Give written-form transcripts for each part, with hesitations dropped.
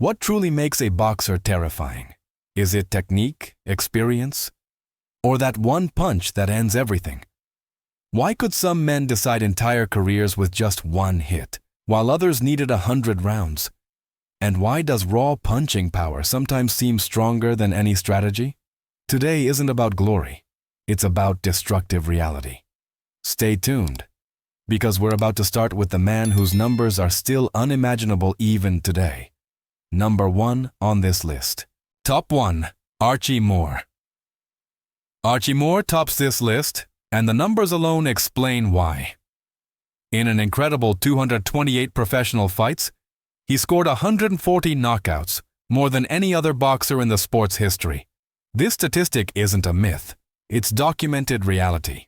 What truly makes a boxer terrifying? Is it technique, experience, or that one punch that ends everything? Why could some men decide entire careers with just one hit, while others needed 100 rounds? And why does raw punching power sometimes seem stronger than any strategy? Today isn't about glory. It's about destructive reality. Stay tuned, because we're about to start with the man whose numbers are still unimaginable even today. Number 1 on this list. Top 1. Archie Moore. Archie Moore tops this list, and the numbers alone explain why. In an incredible 228 professional fights, he scored 140 knockouts, more than any other boxer in the sport's history. This statistic isn't a myth, it's documented reality.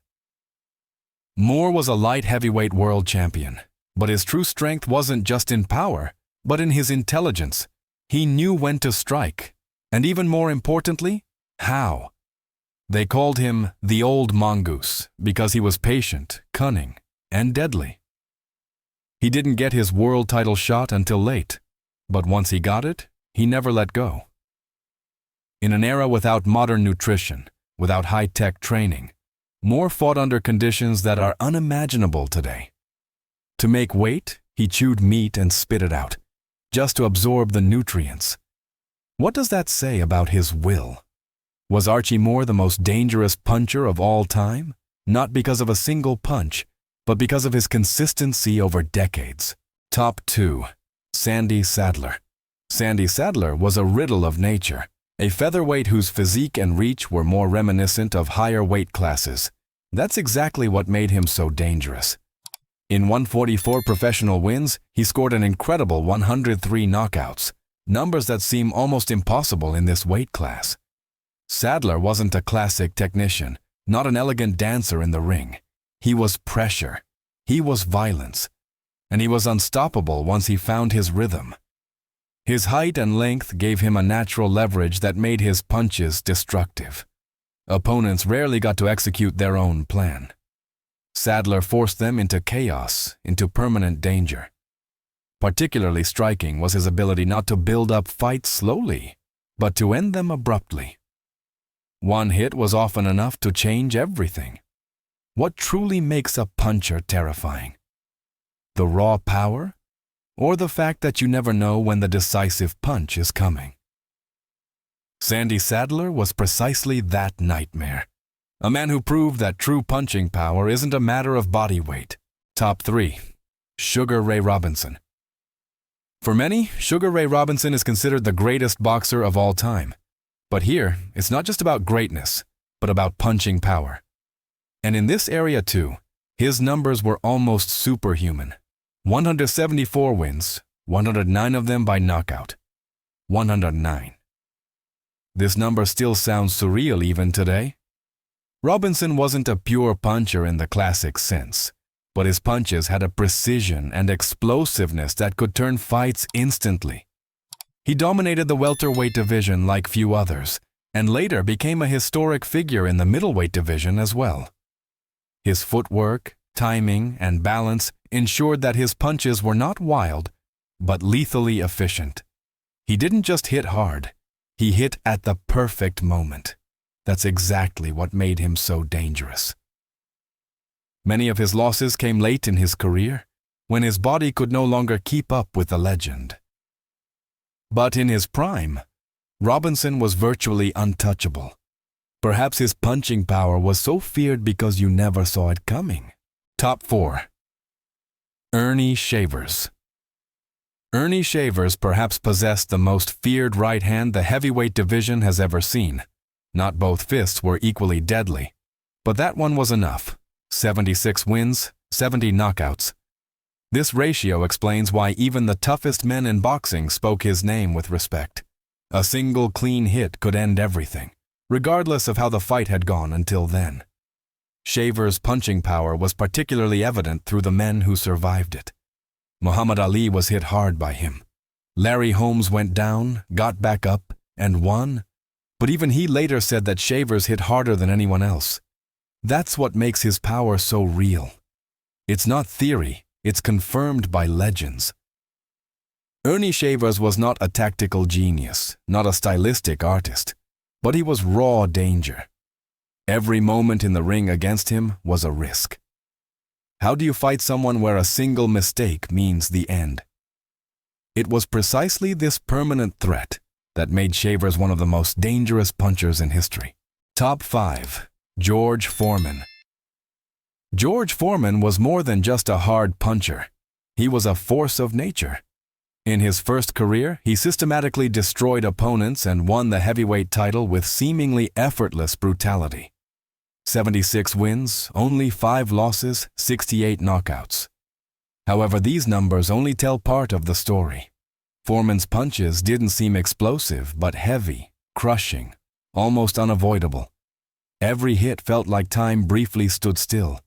Moore was a light heavyweight world champion, but his true strength wasn't just in power, but in his intelligence. He knew when to strike, and even more importantly, how. They called him the old mongoose because he was patient, cunning, and deadly. He didn't get his world title shot until late, but once he got it, he never let go. In an era without modern nutrition, without high-tech training, Moore fought under conditions that are unimaginable today. To make weight, he chewed meat and spit it out, just to absorb the nutrients. What does that say about his will? Was Archie Moore the most dangerous puncher of all time? Not because of a single punch, but because of his consistency over decades. Top 2. Sandy Sadler. Sandy Sadler was a riddle of nature, a featherweight whose physique and reach were more reminiscent of higher weight classes. That's exactly what made him so dangerous. In 144 professional wins, he scored an incredible 103 knockouts, numbers that seem almost impossible in this weight class. Sadler wasn't a classic technician, not an elegant dancer in the ring. He was pressure, he was violence, and he was unstoppable once he found his rhythm. His height and length gave him a natural leverage that made his punches destructive. Opponents rarely got to execute their own plan. Sadler forced them into chaos, into permanent danger. Particularly striking was his ability not to build up fights slowly, but to end them abruptly. One hit was often enough to change everything. What truly makes a puncher terrifying? The raw power, or the fact that you never know when the decisive punch is coming? Sandy Sadler was precisely that nightmare. A man who proved that true punching power isn't a matter of body weight. Top 3. Sugar Ray Robinson. For many, Sugar Ray Robinson is considered the greatest boxer of all time. But here, it's not just about greatness, but about punching power. And in this area too, his numbers were almost superhuman. 174 wins, 109 of them by knockout. 109. This number still sounds surreal even today. Robinson wasn't a pure puncher in the classic sense, but his punches had a precision and explosiveness that could turn fights instantly. He dominated the welterweight division like few others, and later became a historic figure in the middleweight division as well. His footwork, timing, and balance ensured that his punches were not wild, but lethally efficient. He didn't just hit hard, he hit at the perfect moment. That's exactly what made him so dangerous. Many of his losses came late in his career, when his body could no longer keep up with the legend. But in his prime, Robinson was virtually untouchable. Perhaps his punching power was so feared because you never saw it coming. Top 4. Ernie Shavers. Ernie Shavers perhaps possessed the most feared right hand the heavyweight division has ever seen. Not both fists were equally deadly, but that one was enough. 76 wins, 70 knockouts. This ratio explains why even the toughest men in boxing spoke his name with respect. A single clean hit could end everything, regardless of how the fight had gone until then. Shavers' punching power was particularly evident through the men who survived it. Muhammad Ali was hit hard by him. Larry Holmes went down, got back up, and won. But even he later said that Shavers hit harder than anyone else. That's what makes his power so real. It's not theory, it's confirmed by legends. Ernie Shavers was not a tactical genius, not a stylistic artist, but he was raw danger. Every moment in the ring against him was a risk. How do you fight someone where a single mistake means the end? It was precisely this permanent threat that made Shavers one of the most dangerous punchers in history. Top 5. George Foreman. George Foreman was more than just a hard puncher. He was a force of nature. In his first career, he systematically destroyed opponents and won the heavyweight title with seemingly effortless brutality. 76 wins, only 5 losses, 68 knockouts. However, these numbers only tell part of the story. Foreman's punches didn't seem explosive, but heavy, crushing, almost unavoidable. Every hit felt like time briefly stood still.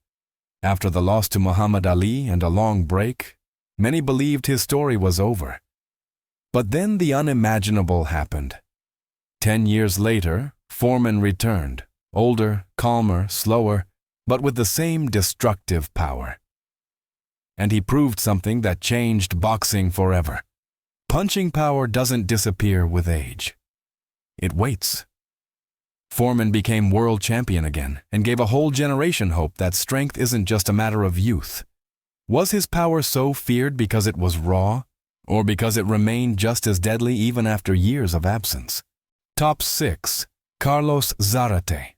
After the loss to Muhammad Ali and a long break, many believed his story was over. But then the unimaginable happened. 10 years later, Foreman returned, older, calmer, slower, but with the same destructive power. And he proved something that changed boxing forever. Punching power doesn't disappear with age. It waits. Foreman became world champion again and gave a whole generation hope that strength isn't just a matter of youth. Was his power so feared because it was raw, or because it remained just as deadly even after years of absence? Top 6. Carlos Zarate.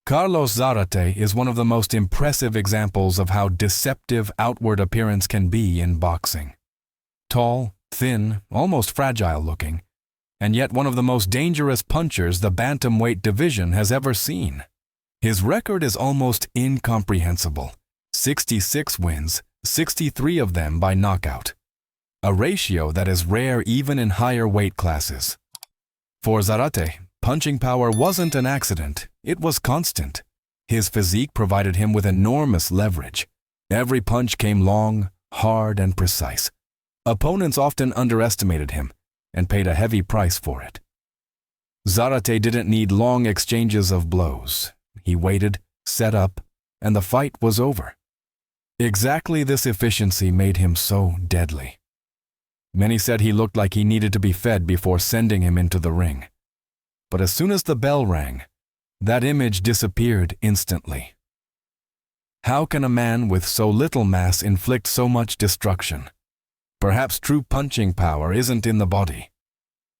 Carlos Zarate is one of the most impressive examples of how deceptive outward appearance can be in boxing. Tall, thin, almost fragile-looking, and yet one of the most dangerous punchers the bantamweight division has ever seen. His record is almost incomprehensible. 66 wins, 63 of them by knockout. A ratio that is rare even in higher weight classes. For Zarate, punching power wasn't an accident, it was constant. His physique provided him with enormous leverage. Every punch came long, hard, and precise. Opponents often underestimated him and paid a heavy price for it. Zarate didn't need long exchanges of blows. He waited, set up, and the fight was over. Exactly this efficiency made him so deadly. Many said he looked like he needed to be fed before sending him into the ring. But as soon as the bell rang, that image disappeared instantly. How can a man with so little mass inflict so much destruction? Perhaps true punching power isn't in the body,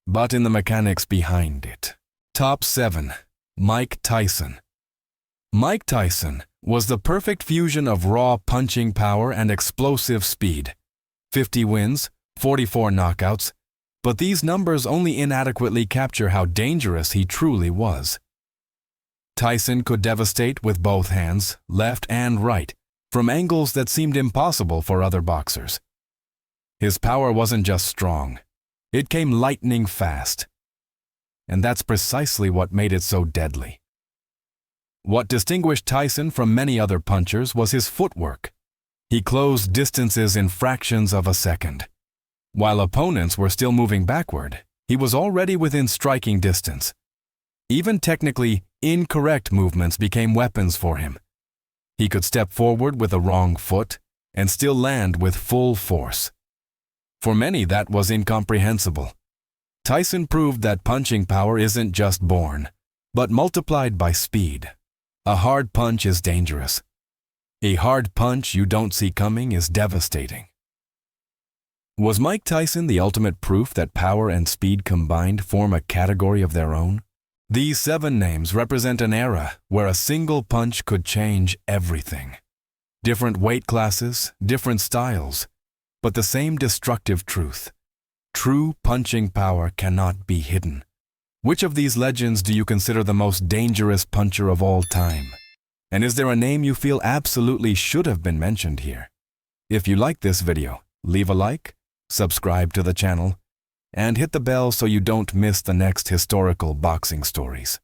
but in the mechanics behind it. Top 7. Mike Tyson. Mike Tyson was the perfect fusion of raw punching power and explosive speed. 50 wins, 44 knockouts, but these numbers only inadequately capture how dangerous he truly was. Tyson could devastate with both hands, left and right, from angles that seemed impossible for other boxers. His power wasn't just strong, it came lightning fast. And that's precisely what made it so deadly. What distinguished Tyson from many other punchers was his footwork. He closed distances in fractions of a second. While opponents were still moving backward, he was already within striking distance. Even technically incorrect movements became weapons for him. He could step forward with a wrong foot and still land with full force. For many, that was incomprehensible. Tyson proved that punching power isn't just born, but multiplied by speed. A hard punch is dangerous. A hard punch you don't see coming is devastating. Was Mike Tyson the ultimate proof that power and speed combined form a category of their own? These 7 names represent an era where a single punch could change everything. Different weight classes, different styles, but the same destructive truth. True punching power cannot be hidden. Which of these legends do you consider the most dangerous puncher of all time? And is there a name you feel absolutely should have been mentioned here? If you like this video, leave a like, subscribe to the channel, and hit the bell so you don't miss the next historical boxing stories.